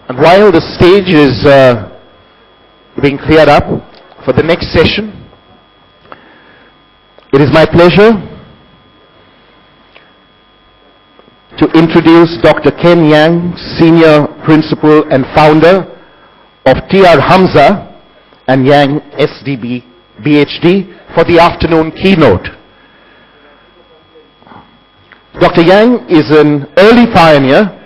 And while the stage is being cleared up for the next session, it is my pleasure to introduce Dr. Ken Yeang, Senior Principal and Founder of TR Hamzah and Yeang SDB BHD for the afternoon keynote. Dr. Yeang is an early pioneer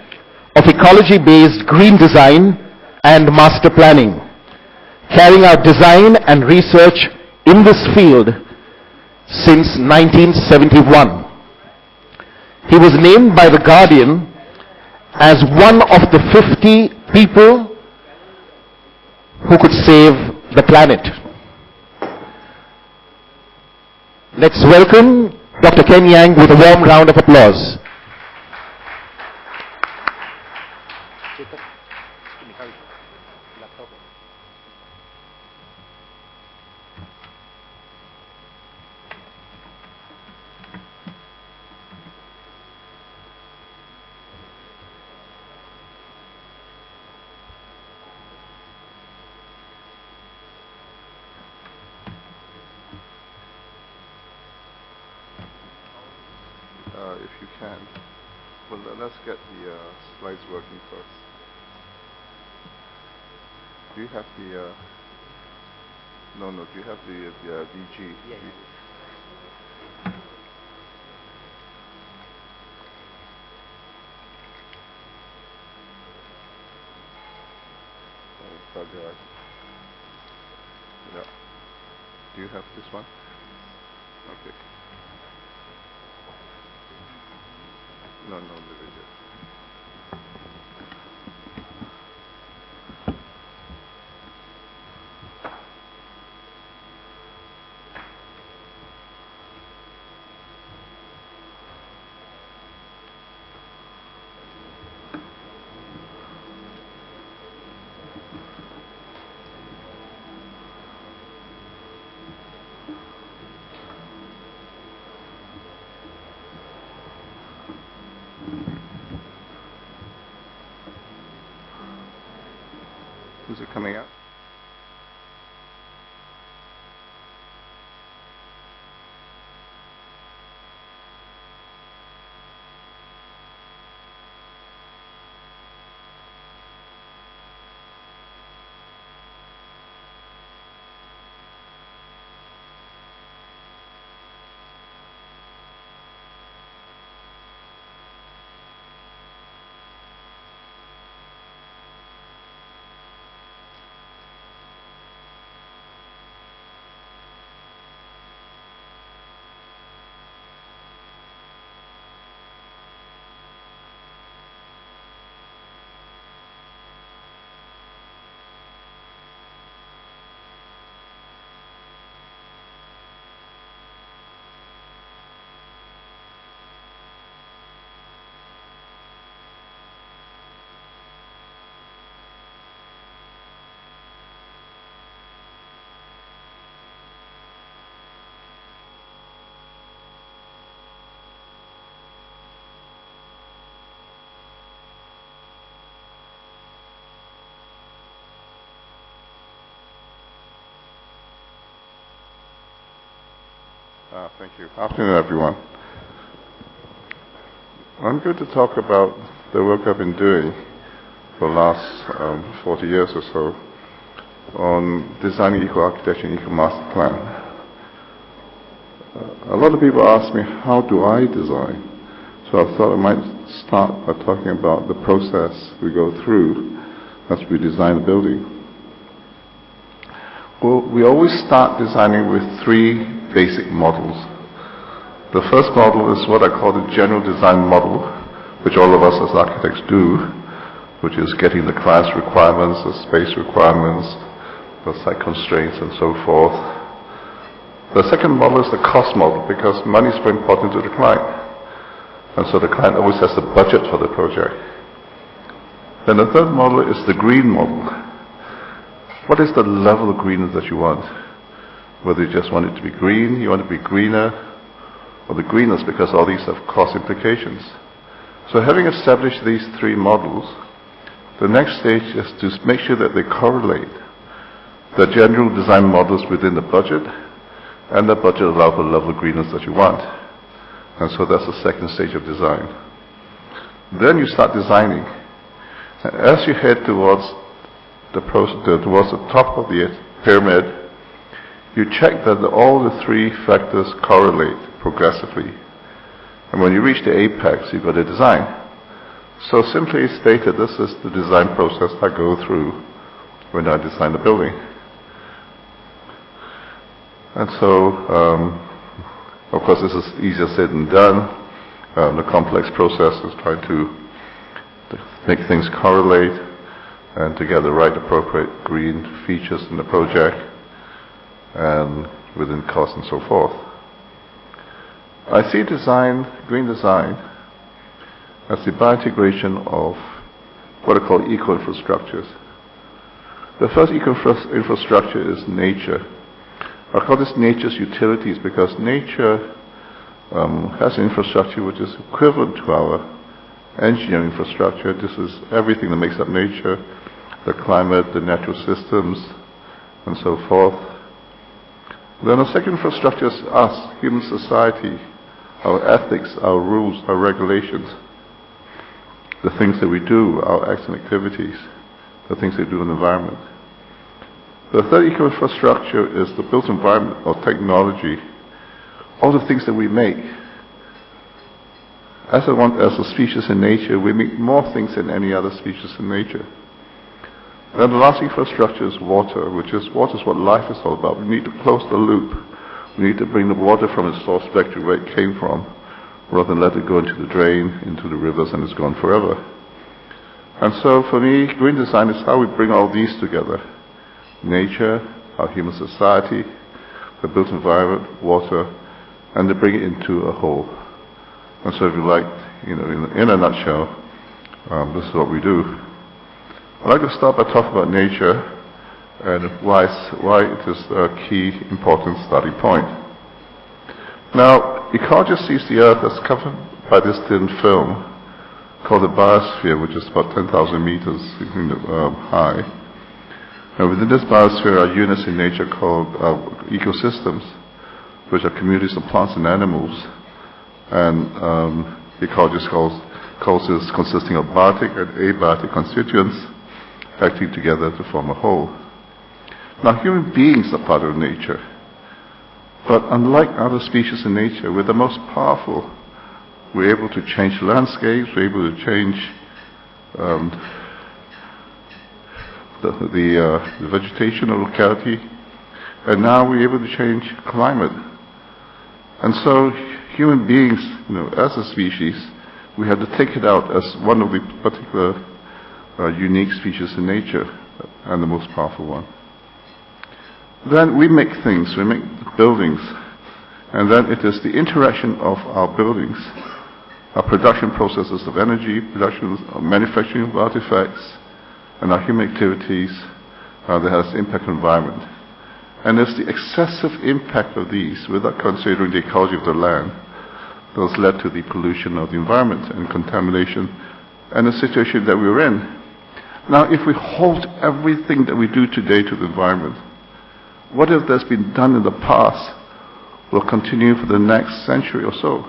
of ecology-based green design and master planning, carrying out design and research in this field since 1971. He was named by The Guardian as one of the 50 people who could save the planet. Let's welcome Dr. Ken Yeang with a warm round of applause. If you can. Well, let's get the slides working first. Do you have the... No, do you have the VG? Yeah. Yeah. Do you have this one? Okay. No, the video. Is it coming out? Thank you. Afternoon, everyone. I'm going to talk about the work I've been doing for the last 40 years or so on designing eco-architecture and eco-master-plan. A lot of people ask me, how do I design? So I thought I might start by talking about the process we go through as we design a building. Well, we always start designing with three basic models. The first model is what I call the general design model, which all of us as architects do, which is getting the client's requirements, the space requirements, the site constraints, and so forth. The second model is the cost model, because money is very important to the client. And so the client always has the budget for the project. Then the third model is the green model. What is the level of greenness that you want? Whether you just want it to be green, you want it to be greener, or the greenness, because all these have cost implications. So having established these three models, The next stage is to make sure that they correlate the general design models within the budget, and the budget allows for the level of greenness that you want. And so that's the second stage of design. Then you start designing. As you head towards towards the top of the pyramid, you check that all the three factors correlate progressively. And when you reach the apex, you've got a design. So simply stated, this is the design process I go through when I design the building. And so, of course, this is easier said than done. The complex process is trying to make things correlate and to get the right appropriate green features in the project and within cost and so forth. I see design, green design, as the biointegration of what are called eco-infrastructures. The first eco-infrastructure is nature. I call this nature's utilities because nature has an infrastructure which is equivalent to our engineering infrastructure. This is everything that makes up nature, the climate, the natural systems, and so forth. Then the second infrastructure is us, human society, our ethics, our rules, our regulations, the things that we do, our acts and activities, the things we do in the environment. The third eco-infrastructure is the built environment or technology, all the things that we make. As a species in nature, we make more things than any other species in nature. Then the last infrastructure is water, water is what life is all about. We need to close the loop. We need to bring the water from its source back to where it came from, rather than let it go into the drain, into the rivers, and it's gone forever. And so for me, green design is how we bring all these together. Nature, our human society, the built environment, water, and to bring it into a whole. And so if you like, in a nutshell, this is what we do. I'd like to start by talking about nature and why it is a key, important starting point. Now, ecologists sees the Earth as covered by this thin film called the biosphere, which is about 10,000 meters high. And within this biosphere are units in nature called ecosystems, which are communities of plants and animals. And ecologists calls this consisting of biotic and abiotic constituents acting together to form a whole. Now, human beings are part of nature. But unlike other species in nature, we're the most powerful. We're able to change landscapes, we're able to change the vegetation of locality, and now we're able to change climate. And so human beings, as a species, we have to take it out as one of the particular unique species in nature, and the most powerful one. Then we make things, we make buildings, and then it is the interaction of our buildings, our production processes of energy, production of manufacturing of artifacts, and our human activities that has impact on the environment. And it's the excessive impact of these, without considering the ecology of the land, that has led to the pollution of the environment and contamination and the situation that we're in. Now, if we halt everything that we do today to the environment, what if that's been done in the past will continue for the next century or so?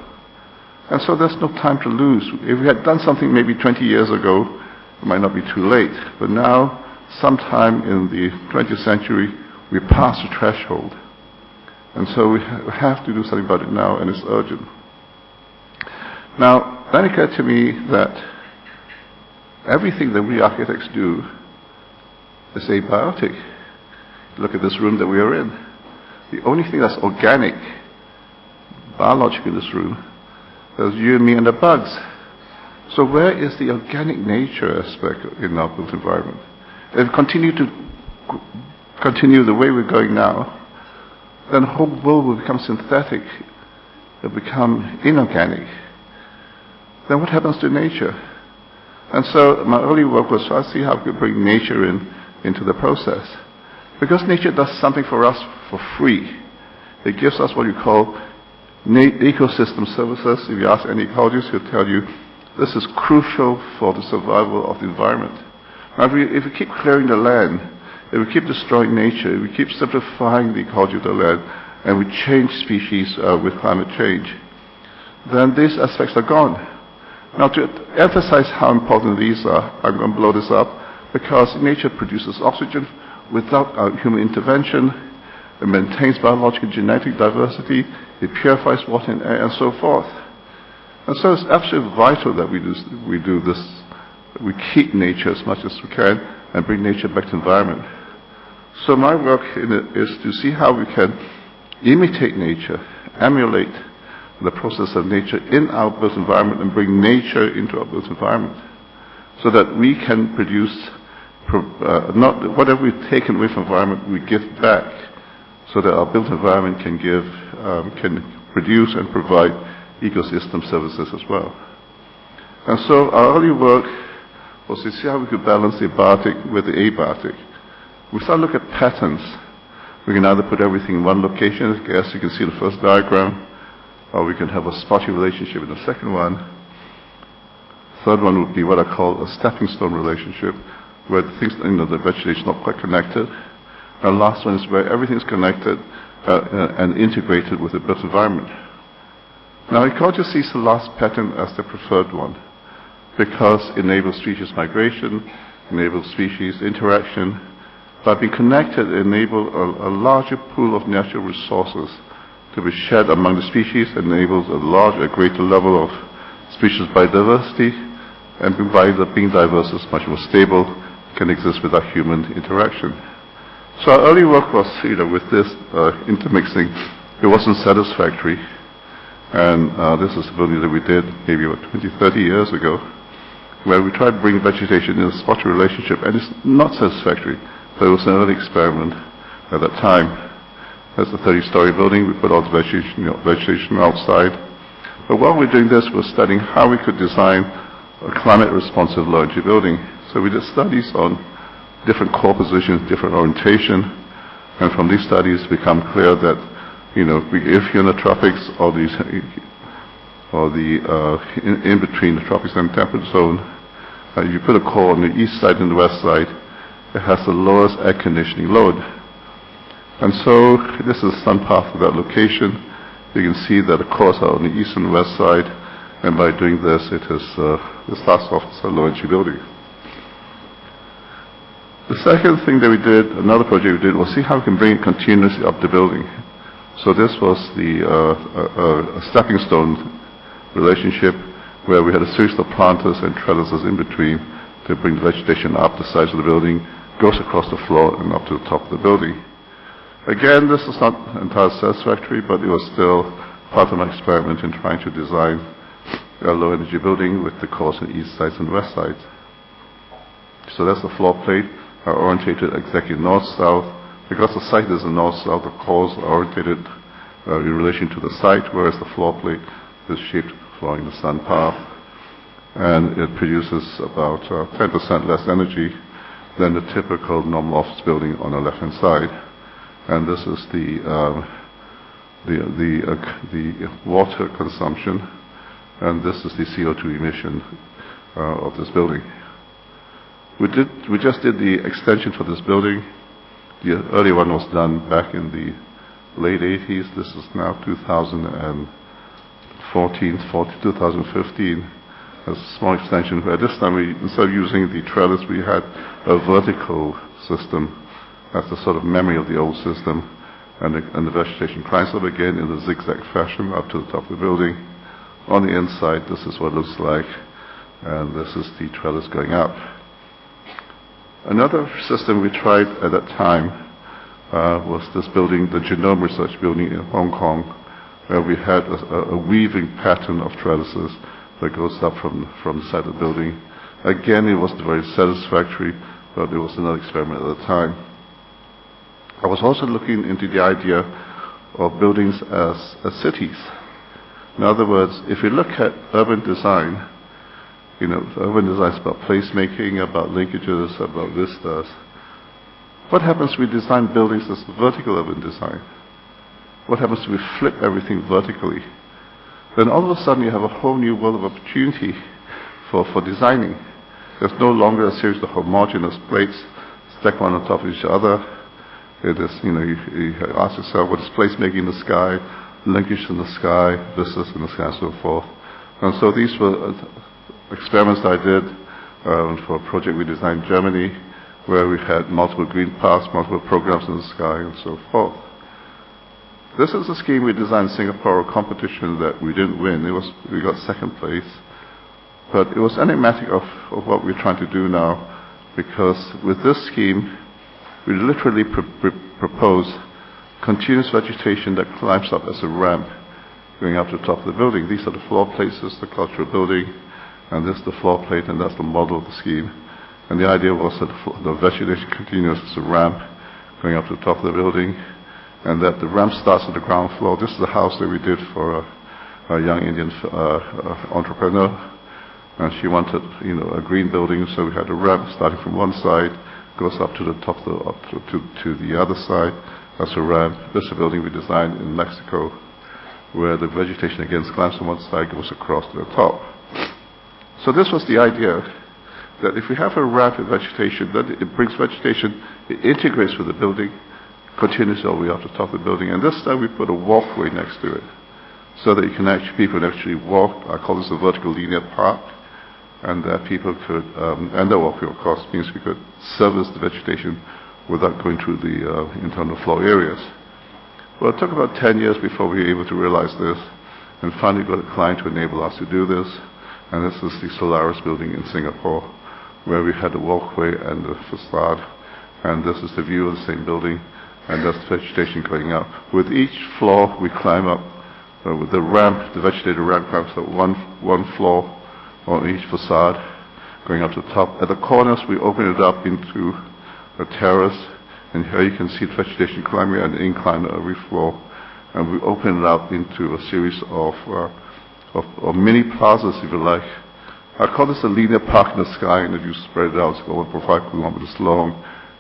And so there's no time to lose. If we had done something maybe 20 years ago, it might not be too late. But now, sometime in the 20th century, we passed the threshold. And so we have to do something about it now, and it's urgent. Now, then it occurred to me that everything that we architects do is abiotic. Look at this room that we are in. The only thing that's organic, biological in this room, is you and me and the bugs. So where is the organic nature aspect in our built environment? If we continue the way we're going now, then the whole world will become synthetic. It will become inorganic. Then what happens to nature? And so my early work was to see how we could bring nature into the process. Because nature does something for us for free. It gives us what you call ecosystem services. If you ask any ecologist, he'll tell you this is crucial for the survival of the environment. Now, if we keep clearing the land, if we keep destroying nature, if we keep simplifying the ecology of the land, and we change species with climate change, then these aspects are gone. Now, to emphasize how important these are, I'm going to blow this up, because nature produces oxygen without human intervention. It maintains biological and genetic diversity. It purifies water and air, and so forth. And so it's absolutely vital that we do this. We keep nature as much as we can and bring nature back to the environment. So my work in it is to see how we can imitate nature, emulate the process of nature in our built environment and bring nature into our built environment so that we can produce, not whatever we've taken away from environment, we give back so that our built environment can produce and provide ecosystem services as well. And so our early work was to see how we could balance the abiotic with the abiotic. We started to look at patterns. We can either put everything in one location, as you can see in the first diagram, or we can have a spotty relationship in the second one. Third one would be what I call a stepping stone relationship, where the things, the vegetation is not quite connected. And the last one is where everything is connected and integrated with the built environment. Now, ecologists sees the last pattern as the preferred one, because it enables species migration, enables species interaction. By being connected, it enables a larger pool of natural resources to be shared among the species, enables a greater level of species biodiversity, and by being diverse is much more stable, can exist without human interaction. So our early work was, with this intermixing, it wasn't satisfactory. And this is a building that we did maybe about 20, 30 years ago, where we tried to bring vegetation in a spotty relationship, and it's not satisfactory. But it was an early experiment at that time. That's a 30-story building. We put all the vegetation outside. But while we're doing this, we're studying how we could design a climate-responsive low-energy building. So we did studies on different core positions, different orientation, and from these studies it became clear that, if you're in the tropics or in between the tropics and temperate zone, you put a core on the east side and the west side, it has the lowest air conditioning load. And so this is the sun path of that location. You can see that the cores are on the east and west side, and by doing this, this starts off as a low energy building. The second thing that we did, another project we did, was see how we can bring it continuously up the building. So this was a stepping stone relationship where we had a series of planters and trellises in between to bring the vegetation up the sides of the building, goes across the floor and up to the top of the building. Again, this is not entirely satisfactory, but it was still part of my experiment in trying to design a low energy building with the cores on the east sides and west sides. So that's the floor plate, are orientated exactly north-south. Because the site is in north-south, the cores are orientated in relation to the site, whereas the floor plate is shaped following the sun path. And it produces about 10% less energy than the typical normal office building on the left-hand side. And this is the water consumption, and this is the CO2 emission of this building. We just did the extension for this building. The earlier one was done back in the late 80s. This is now 2015. A small extension where this time instead of using the trellis, we had a vertical system. That's the sort of memory of the old system. And the vegetation climbs up again in a zigzag fashion up to the top of the building. On the inside, this is what it looks like. And this is the trellis going up. Another system we tried at that time was this building, the Genome Research Building in Hong Kong, where we had a weaving pattern of trellises that goes up from the side of the building. Again, it wasn't very satisfactory, but it was another experiment at the time. I was also looking into the idea of buildings as cities. In other words, if you look at urban design, urban design is about placemaking, about linkages, about vistas. What happens if we design buildings as vertical urban design? What happens if we flip everything vertically? Then all of a sudden you have a whole new world of opportunity for designing. There's no longer a series of homogeneous plates stacked one on top of each other. It is, you ask yourself, what is placemaking in the sky, linkage in the sky, vistas in the sky, and so forth. And so these were experiments I did for a project we designed in Germany, where we had multiple green paths, multiple programs in the sky, and so forth. This is a scheme we designed in Singapore, a competition that we didn't win. We got second place. But it was enigmatic of what we're trying to do now, because with this scheme, we literally propose continuous vegetation that climbs up as a ramp going up to the top of the building. These are the floor plates, this is the cultural building, and this is the floor plate, and that's the model of the scheme. And the idea was that the vegetation continues as a ramp going up to the top of the building, and that the ramp starts at the ground floor. This is the house that we did for a young Indian entrepreneur, and she wanted, a green building, so we had a ramp starting from one side, goes up to the top, to the other side. That's a ramp. This is a building we designed in Mexico, where the vegetation again climbs from one side, goes across to the top. So this was the idea, that if we have a ramp in vegetation, then it brings vegetation, it integrates with the building, continues all the way up to the top of the building, and this time we put a walkway next to it, so that people can actually walk. I call this a vertical linear park, and that people could, and the walkway of course means we could service the vegetation without going through the internal floor areas. Well, it took about 10 years before we were able to realize this, and finally got a client to enable us to do this, and this is the Solaris building in Singapore, where we had the walkway and the facade, and this is the view of the same building, and that's the vegetation going up. With each floor we climb up, with the ramp, the vegetated ramp climbs up one floor on each facade, going up to the top. At the corners we open it up into a terrace, and here you can see the vegetation climbing an incline on every floor, and we open it up into a series of mini plazas, if you like. I call this a linear park in the sky, and if you spread it out, it's about 1.5 kilometers long.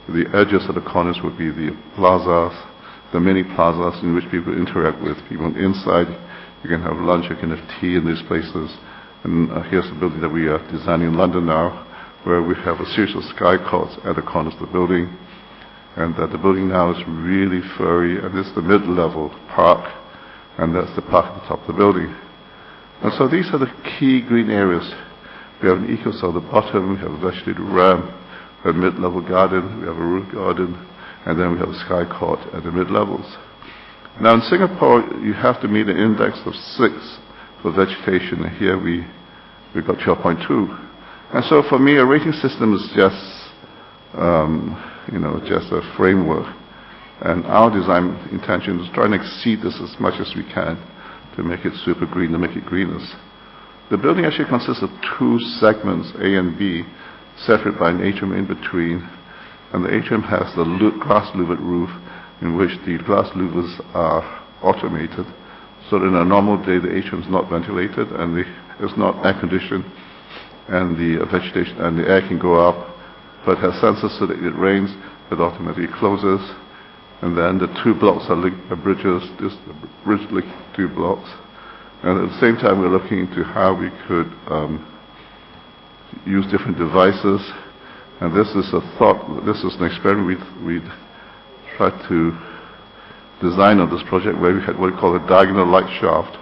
The edges of the corners would be the plazas, the mini plazas in which people interact with people inside. You can have lunch, you can have tea in these places. And here's the building that we are designing in London now, where we have a series of sky courts at the corners of the building. And that the building now is really furry, and this is the mid-level park, and that's the park at the top of the building. And so these are the key green areas. We have an eco-cell at the bottom, we have a vegetated ramp, a mid-level garden, we have a roof garden, and then we have a sky court at the mid-levels. Now in Singapore, you have to meet an index of 6 for vegetation, and here we got 12.2. And so for me, a rating system is just, just a framework. And our design intention is trying to exceed this as much as we can to make it super green, to make it greenest. The building actually consists of 2 segments, A and B, separated by an atrium in between. And the atrium has the glass louvered roof, in which the glass louvers are automated, so that in a normal day the atrium is not ventilated and it's not air conditioned, and the vegetation and the air can go up, but has sensors so that it rains, it automatically closes. And then the 2 blocks are linked by bridges, this is the bridge linked 2 blocks. And at the same time, we're looking into how we could use different devices. And this is this is an experiment we tried to design on this project, where we had what we call a diagonal light shaft.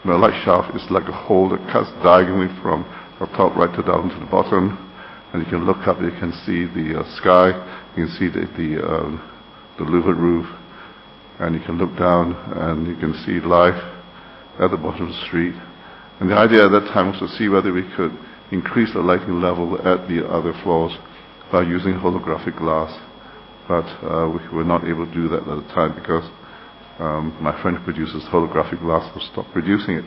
And a light shaft is like a hole that cuts diagonally from the top right to down to the bottom. And you can look up, you can see the sky, you can see the louvered roof, and you can look down and you can see life at the bottom of the street. And the idea at that time was to see whether we could increase the lighting level at the other floors by using holographic glass. But we were not able to do that at the time, because my friend who produces holographic glass stopped producing it.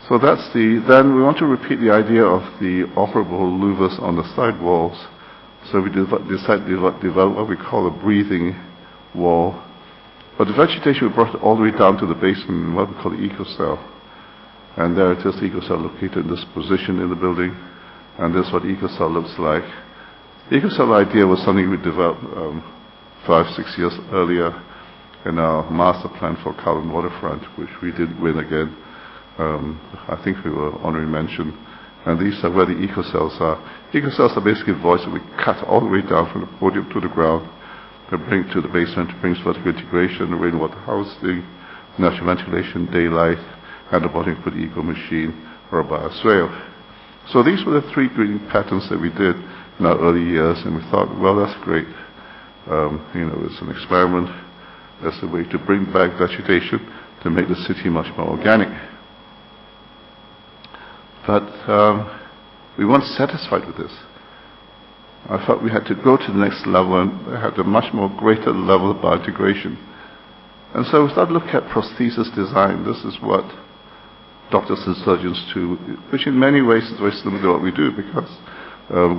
So then we want to repeat the idea of the operable louvers on the side walls. So we decided to develop what we call a breathing wall. But the vegetation we brought all the way down to the basement in what we call the eco-cell. And there it is, the eco-cell located in this position in the building. And this is what the eco-cell looks like. The eco-cell idea was something we developed 5-6 years earlier in our master plan for Carbon Waterfront, which we did win again. I think we were honorary mention And these are where the eco-cells are. Eco-cells are basically voids that we cut all the way down from the podium to the ground, to bring to the basement, brings vertical integration, rainwater housing, natural ventilation, daylight, and the bottom for the eco machine or a bioswale. So these were the 3 greening patterns that we did in our early years, and we thought, well, that's great. It's an experiment. That's a way to bring back vegetation to make the city much more organic. But we weren't satisfied with this. I thought we had to go to the next level and have a much more greater level of biointegration. And so we started looking at prosthesis design. This is what doctors and surgeons do, which in many ways is very similar to what we do, because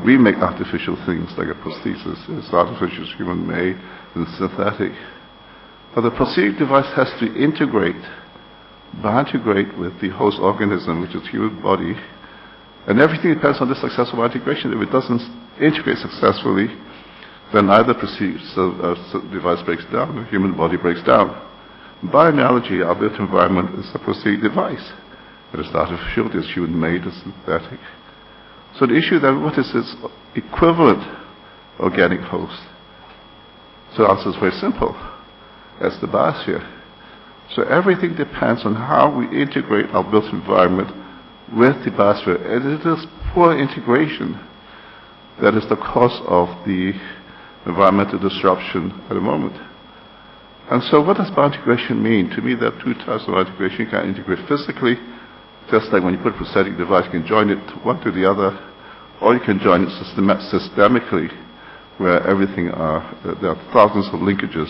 we make artificial things like a prosthesis. It's artificial, it's human-made, and synthetic. But the prosthetic device has to biointegrate with the host organism, which is the human body. And everything depends on this successful biointegration. If it doesn't integrate successfully, then either device breaks down, the human body breaks down. By analogy, our built environment is a prosthetic device. It is artificial, it is human-made, it is synthetic. So the issue then, what is its equivalent organic host? So the answer is very simple. That's the biosphere. So everything depends on how we integrate our built environment with the biosphere. And it is poor integration that is the cause of the environmental disruption at the moment. And so what does biointegration mean? To me, there are 2 types of biointegration. You can integrate physically, just like when you put a prosthetic device, you can join it one to the other, or you can join it systemically, where there are thousands of linkages,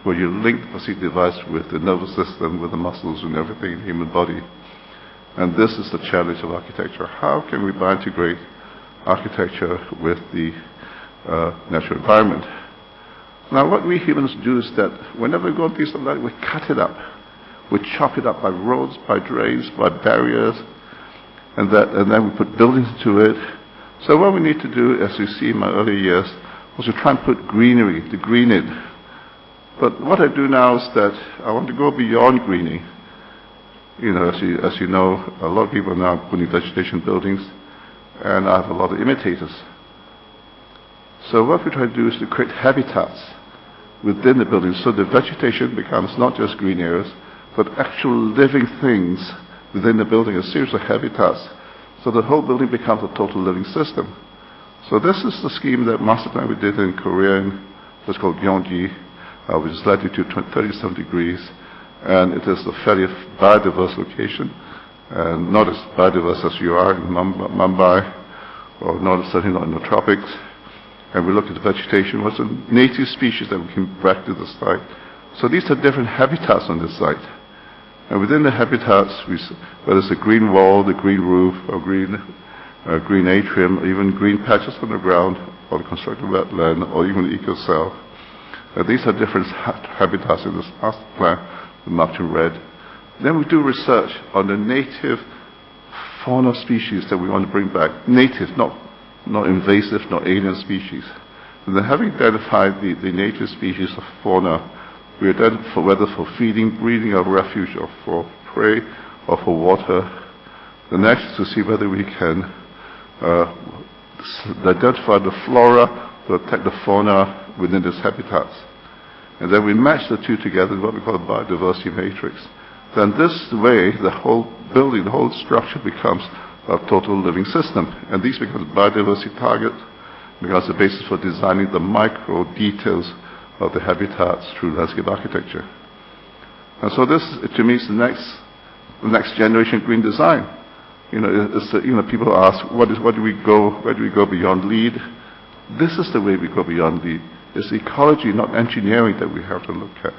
where you link the prosthetic device with the nervous system, with the muscles and everything in the human body. And this is the challenge of architecture. How can we biointegrate architecture with the natural environment? Now, what we humans do is that whenever we go on a piece of land, we cut it up. We chop it up by roads, by drains, by barriers, and then we put buildings to it. So what we need to do, as you see in my early years, was to try and put greenery, to green it. But what I do now is that I want to go beyond greening. As you know, a lot of people are now putting vegetation buildings, and I have a lot of imitators. So what we try to do is to create habitats within the building, so the vegetation becomes not just green areas, but actual living things within the building, a series of habitats, so the whole building becomes a total living system. So this is the scheme that master plan we did in Korea, in what's called Yeang, which is latitude 37 degrees, and it is a fairly biodiverse location, and not as biodiverse as you are in Mumbai, or certainly not in the tropics. And we looked at the vegetation, what's a native species that we can bring back to the site. So these are different habitats on this site. And within the habitats, whether it's a green wall, the green roof, or green atrium, or even green patches on the ground, or the constructed wetland, or even the eco-cell. These are different habitats in this master plan, marked in red. Then we do research on the native fauna species that we want to bring back. Native, not invasive, not alien species. And then having identified the native species of fauna, we identify whether for feeding, breeding, or refuge, or for prey, or for water. The next is to see whether we can identify the flora to protect the fauna within these habitats. And then we match the 2 together in what we call a biodiversity matrix. Then this way, the whole building, the whole structure becomes a total living system. And these become biodiversity target, becomes the basis for designing the micro details of the habitats through landscape architecture. And so this, to me, is the next generation green design. People ask, where do we go beyond LEED? This is the way we go beyond LEED. It's ecology, not engineering, that we have to look at.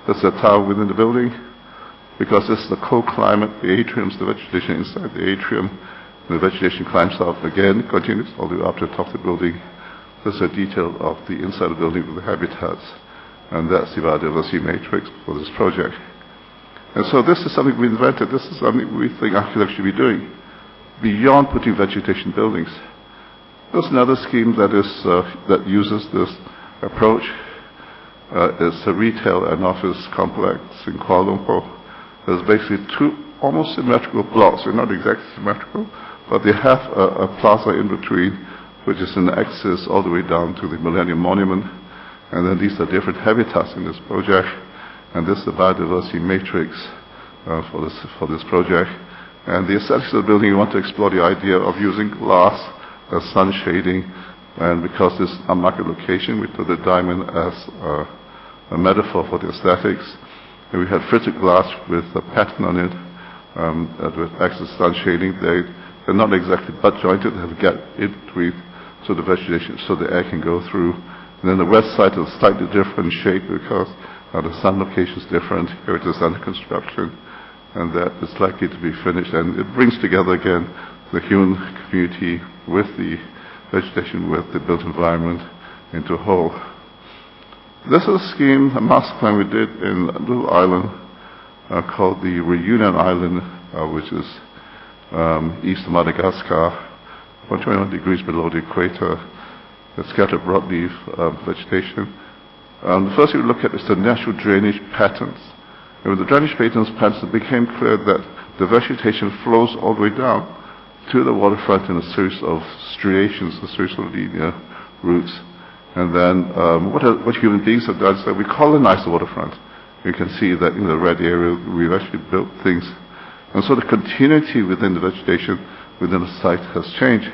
There's a tower within the building, because this is the cold climate, the atriums, the vegetation inside the atrium. The vegetation climbs up again, continues all the way up to the top of the building. This is a detail of the inside of the building with the habitats. And that's the biodiversity matrix for this project. And so this is something we invented. This is something we think architects should be doing, beyond putting vegetation buildings. There's another scheme that uses this approach. It's a retail and office complex in Kuala Lumpur. There's basically 2 almost symmetrical blocks. They're not exactly symmetrical, but they have a plaza in between, which is an axis all the way down to the Millennium Monument. And then these are different habitats in this project. And this is the biodiversity matrix for this project. And the aesthetics of the building, we want to explore the idea of using glass as sun shading. And because this is a market location, we took the diamond as a metaphor for the aesthetics. And we had fritted glass with a pattern on it, with excess sun shading. They're not exactly butt jointed, they have a gap in between so the vegetation, so the air can go through. And then the west side is slightly different shape because the sun location is different. Here it is under construction, and that is likely to be finished. And it brings together again the human community with the vegetation, with the built environment into a whole. This is a scheme, a master plan we did in a little island called the Reunion Island, which is east of Madagascar, 121 degrees below the equator. It's scattered broadleaf vegetation. The first thing we look at is the natural drainage patterns. And with the drainage patterns, it became clear that the vegetation flows all the way down to the waterfront in a series of striations, a series of linear routes. And then what human beings have done is that we colonize the waterfront. You can see that in the red area, we've actually built things. And so the continuity within the vegetation, within the site has changed.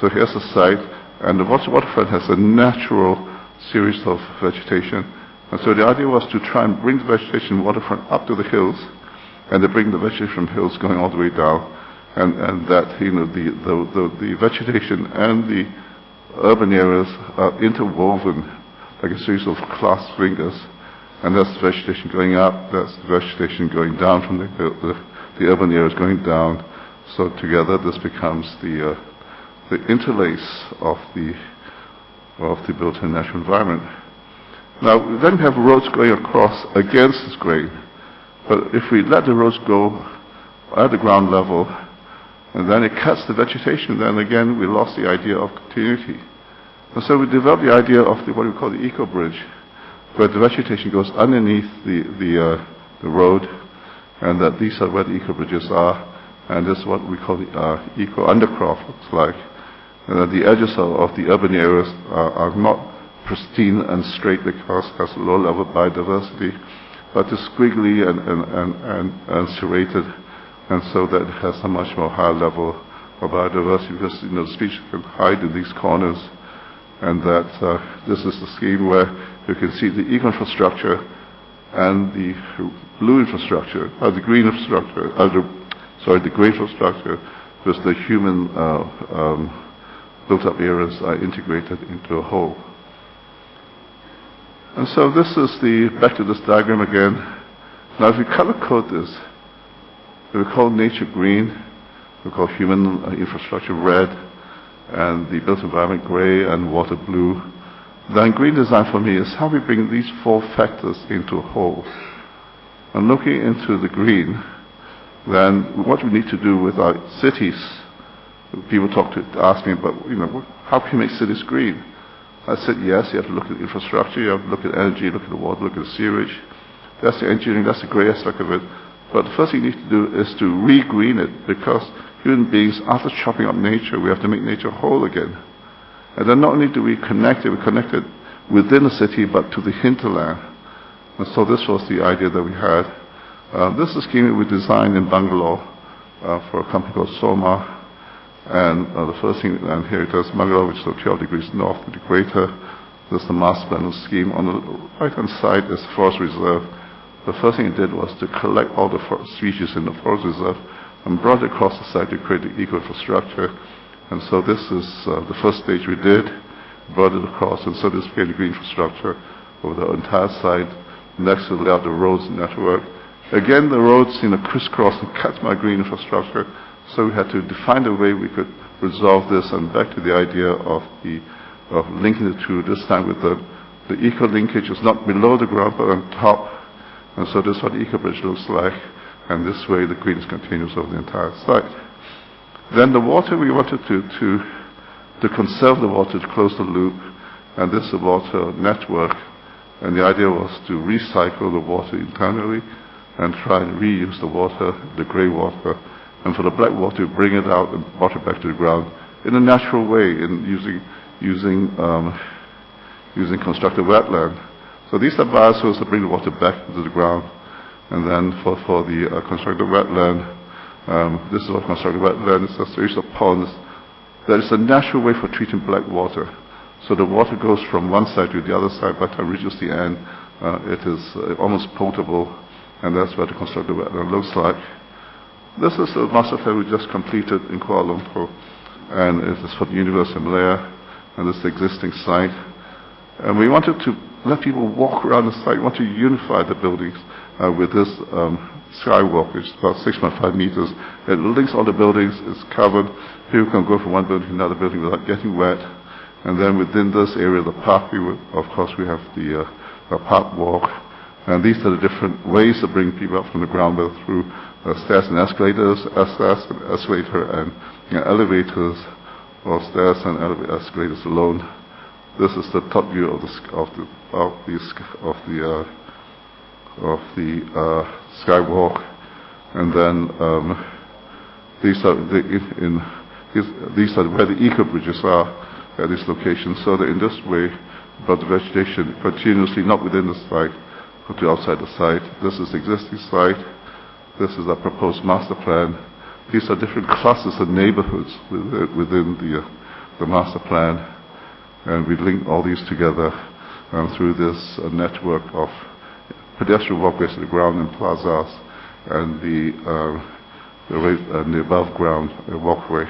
So here's the site, and the waterfront has a natural series of vegetation. And so the idea was to try and bring the vegetation waterfront up to the hills, and to bring the vegetation from hills going all the way down. And that, the vegetation and the urban areas are interwoven like a series of clasped fingers, and that's the vegetation going up, that's the vegetation going down from the urban areas going down. So together this becomes the interlace of the built and natural environment. Now then we have roads going across against this grain, but if we let the roads go at the ground level, and then it cuts the vegetation, then again we lost the idea of continuity. And so we developed the idea of what we call the eco bridge, where the vegetation goes underneath the road, and that these are where the eco bridges are, and this is what we call the eco undercroft looks like. And that the edges of the urban areas are not pristine and straight because it has a low level of biodiversity, but it's squiggly and serrated. And so that it has a much more higher level of biodiversity because the species can hide in these corners, and that this is the scheme where you can see the eco-infrastructure and the blue infrastructure, the green infrastructure, the grey infrastructure with the human built-up areas are integrated into a whole. And so this is back to this diagram again. Now if we color code this, we call nature green, we call human infrastructure red, and the built environment gray and water blue. Then green design for me is how we bring these four factors into a whole. And looking into the green, then what we need to do with our cities, people ask me, but how can you make cities green? I said, yes, you have to look at infrastructure, you have to look at energy, look at the water, look at the sewerage. That's the engineering, that's the gray aspect of it. But the first thing you need to do is to re-green it, because human beings, after chopping up nature, we have to make nature whole again. And then not only do we connect it within the city, but to the hinterland. And so this was the idea that we had. This is a scheme we designed in Bangalore for a company called Soma. And the first thing, and here it is, Bangalore, which is 12 degrees north of the equator. This is the master plan scheme. On the right-hand side is the forest reserve. The first thing it did was to collect all the species in the forest reserve and brought it across the site to create the eco-infrastructure. And so this is the first stage we did, brought it across, and so this became the green infrastructure over the entire site. Next to lay out the roads network. Again, the roads crisscross and cut my green infrastructure, so we had to define a way we could resolve this, and back to the idea of linking the two, this time with the eco linkage is not below the ground but on top. And so this is what the eco bridge looks like, and this way the green is continuous over the entire site. Then the water, we wanted to conserve the water, to close the loop, and this is a water network, and the idea was to recycle the water internally and try and reuse the water, the grey water, and for the black water, bring it out and water back to the ground in a natural way, in using constructed wetland. So these are biospheres that bring the water back into the ground. And then for the constructed wetland, this is what constructed wetland is, a series of ponds. That is a natural way for treating black water. So the water goes from one side to the other side. By the time it reaches the end, it is almost potable, and that's what the constructed wetland looks like. This is a master plan we just completed in Kuala Lumpur, and it is for the University of Malaya, and this is the existing site. And we wanted to let people walk around the site. We want to unify the buildings with this skywalk, which is about 6.5 meters. It links all the buildings, it's covered. People can go from one building to another building without getting wet. And then within this area, the park, of course, we have the park walk. And these are the different ways to bring people up from the ground, whether through stairs and escalators, escalator and elevators, or stairs and escalators alone. This is the top view of the skywalk, and then these are where the eco bridges are at this location. So that in this way, but the vegetation continuously not within the site, but to outside the site. This is the existing site. This is the proposed master plan. These are different clusters of neighborhoods within the master plan, and we link all these together through this network of pedestrian walkways to the ground and plazas, and the above ground walkway.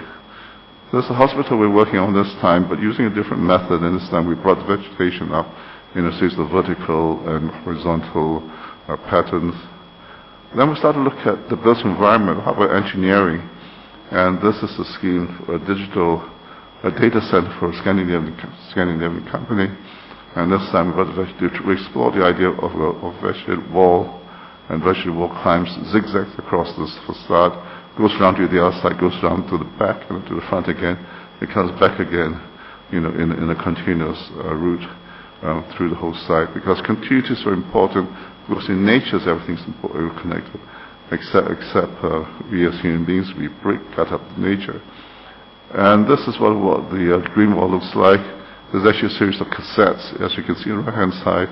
There's a hospital we're working on this time, but using a different method, and this time we brought the vegetation up in a series of vertical and horizontal patterns. Then we started to look at the built environment, how about engineering, and this is a scheme for a digital data center for a Scandinavian company. And this time we explore the idea of a vegetated wall, and vegetated wall climbs zigzags across this facade, goes around to the other side, goes down to the back and to the front again. It comes back again, in a continuous route through the whole site. Because continuity is very important, because in nature everything's connected, except we as human beings, we cut up nature. And this is what the green wall looks like. There's actually a series of cassettes, as you can see on the right-hand side,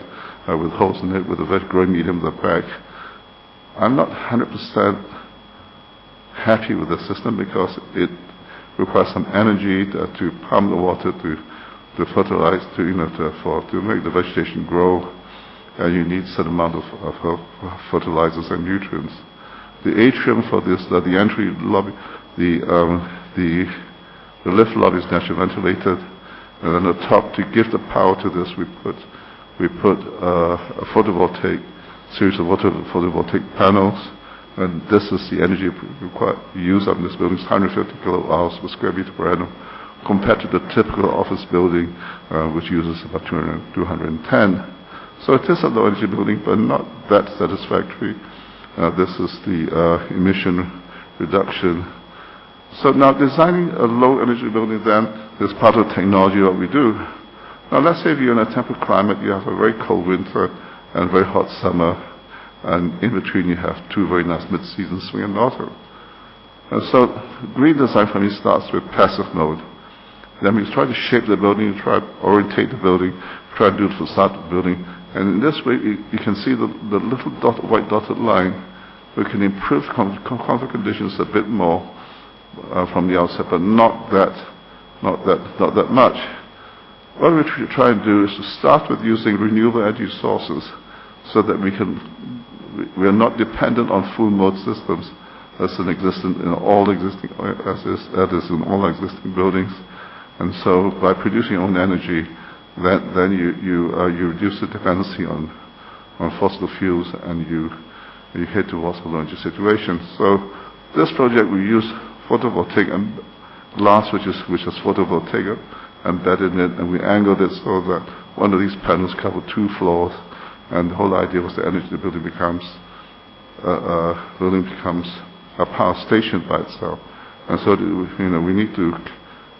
with holes in it, with a very growing medium at the back. I'm not 100% happy with the system because it requires some energy to pump the water, to fertilize, to make the vegetation grow, and you need a certain amount of fertilizers and nutrients. The atrium for this, the entry lobby, the lift lobby is naturally ventilated. And then at the top, to give the power to this, we put a photovoltaic series of photovoltaic panels, and this is the energy used on this building. It's 150 kilowatt hours per square meter per annum, compared to the typical office building, which uses about 210. So it is a low energy building, but not that satisfactory. This is the emission reduction. So now designing a low energy building then is part of technology what we do. Now let's say if you're in a temperate climate, you have a very cold winter and very hot summer, and in between you have two very nice mid-season spring and autumn. And so green design for me starts with passive mode. Then we try to shape the building, try to orientate the building, try to do the facade of the building, and in this way you can see the little white dotted line. We can improve comfort conditions a bit more from the outset, but not that much. What we try and do is to start with using renewable energy sources, so that we are not dependent on full mode systems as is in all existing buildings. And so by producing your own energy, then you reduce the dependency on fossil fuels, and you head towards a low energy situation. So this project we use photovoltaic and glass, which is photovoltaic embedded in it, and we angled it so that one of these panels covered 2 floors, and the whole idea was the energy of the building becomes a power station by itself. And so we need to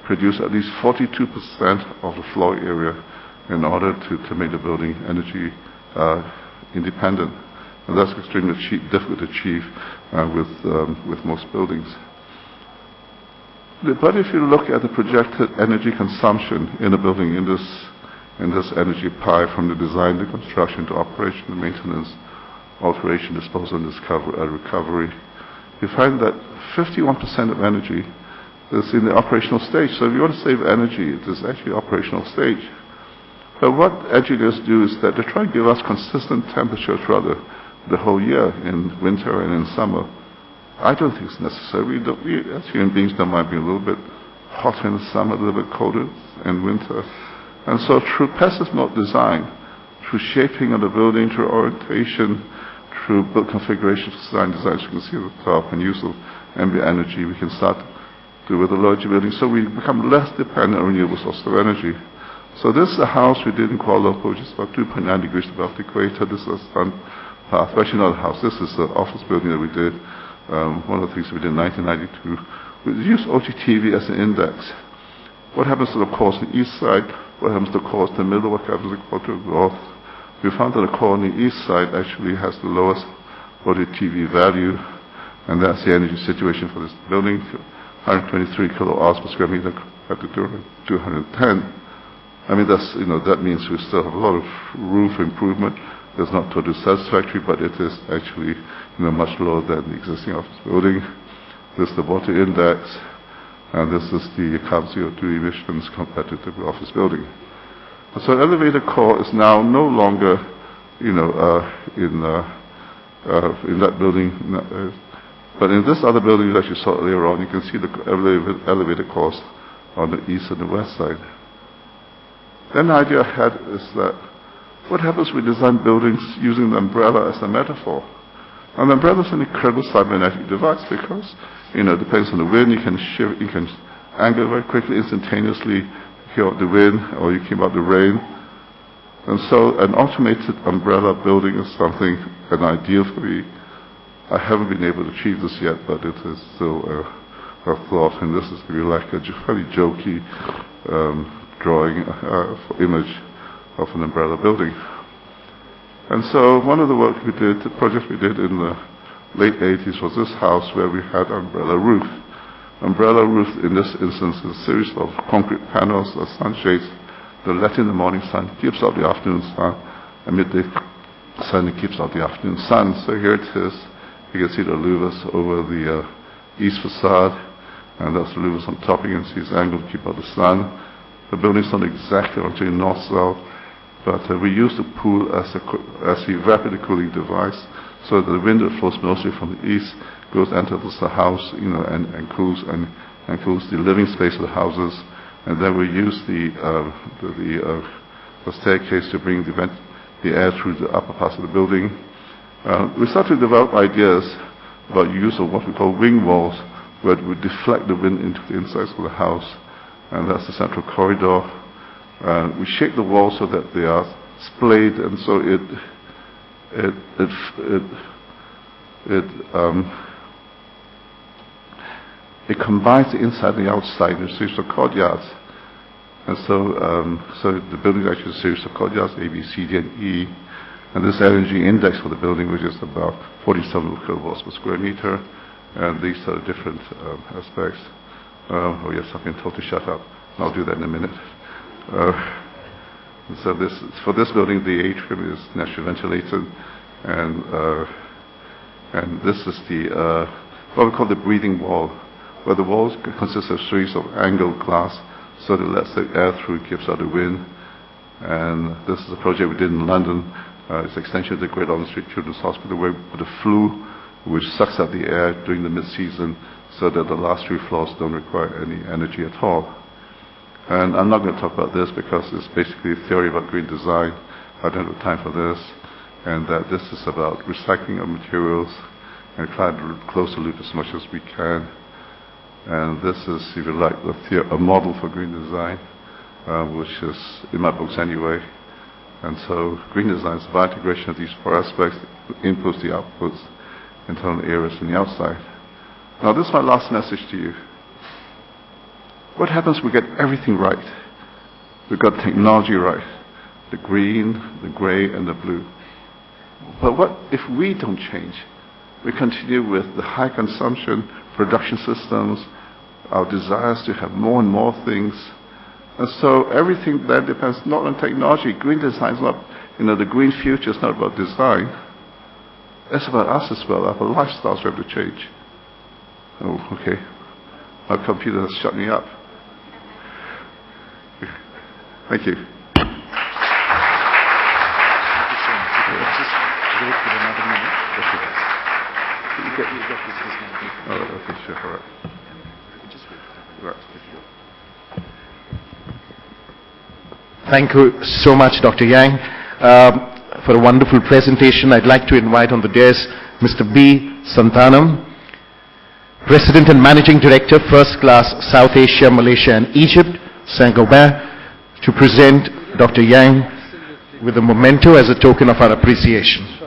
produce at least 42% of the floor area in order to make the building energy independent, and that's extremely difficult to achieve with most buildings. But if you look at the projected energy consumption in a building in this energy pie, from the design to construction to operation to maintenance, alteration, disposal, and recovery, you find that 51% of energy is in the operational stage. So if you want to save energy, it is actually operational stage. But what engineers do is that they try to give us consistent temperature throughout the whole year, in winter and in summer. I don't think it's necessary. We as human beings don't mind being a little bit hotter in the summer, a little bit colder in winter. And so through passive mode design, through shaping of the building, through orientation, through build configuration design, as you can see at the top, and use of ambient energy, we can start to with a larger building. So we become less dependent on renewable sources of energy. So this is a house we did in Kuala Lumpur, which is about 2.9 degrees above the equator. This is a sun path. Actually not a house. This is the office building that we did. One of the things we did in 1992. We used OGTV as an index. What happens to the cores on the east side? What happens to the cores in the middle? What happens to the core to the north? We found that the core on the east side actually has the lowest OGTV value, and that's the energy situation for this building. 123 kilowatt per square meter at the 210. I mean, that means we still have a lot of room for improvement. It's not totally satisfactory, but it is actually much lower than the existing office building. This is the water index, and this is the carbon CO2 emissions compared to the office building. So an elevator core is now no longer, in that building, but in this other building that you saw earlier on, you can see the elevator cores on the east and the west side. Then the idea I had is that what happens if we design buildings using the umbrella as a metaphor? An umbrella is an incredible cybernetic device because, it depends on the wind, you can shift, you can angle very quickly, instantaneously, keep out the wind, or you keep out the rain. And so an automated umbrella building is something, an ideal for me. I haven't been able to achieve this yet, but it is still a thought, and this is going to be like a very jokey drawing, image of an umbrella building. And so one of the projects we did in the late 80s was this house where we had umbrella roof. Umbrella roof in this instance is a series of concrete panels or sunshades that let in the morning sun, keeps out the afternoon sun, and midday sun, it keeps out the afternoon sun. So here it is. You can see the louvers over the east facade, and that's the louvers on top. You can see it's angled to keep out the sun. The building's not exactly onto north-south, but we use the pool as a rapid cooling device, so that the wind that flows mostly from the east goes enters the house, and cools the living space of the houses, and then we use the staircase to bring the air through the upper parts of the building. We started to develop ideas about use of what we call wing walls, where it would deflect the wind into the insides of the house, and that's the central corridor. We shape the walls so that they are splayed, and so it combines the inside and the outside in a series of courtyards. And so the building is actually a series of courtyards, A, B, C, D, and E. And this energy index for the building, which is about 47 kilowatts per square meter. And these are the different aspects. Oh yes, I've been told to shut up. I'll do that in a minute. So for this building, the atrium is naturally ventilated, and this is what we call the breathing wall, where the walls consist of a series of angled glass, so that it lets the air through, keeps out the wind. And this is a project we did in London. It's an extension of the Great Ormond Street Children's Hospital, where we put a flue which sucks out the air during the mid-season, so that the last 3 floors don't require any energy at all. And I'm not going to talk about this because it's basically a theory about green design. I don't have time for this. And that this is about recycling of materials and trying to close the loop as much as we can. And this is, if you like, a model for green design, which is in my books anyway. And so green design is about integration of these 4 aspects: the inputs, the outputs, internal areas, and the outside. Now this is my last message to you. What happens if we get everything right? We've got technology right. The green, the gray, and the blue. But what if we don't change? We continue with the high consumption production systems, our desires to have more and more things. And so everything that depends not on technology. Green design is not, the green future is not about design. It's about us as well. Our lifestyles have to change. Oh, okay. My computer has shut me up. Thank you. Okay, sure, all right. Thank you so much, Dr. Yeang, for a wonderful presentation. I'd like to invite on the dais Mr. B. Santanam, President and Managing Director, First Class South Asia, Malaysia and Egypt, Saint-Gobain, to present Dr. Yeang with a memento as a token of our appreciation.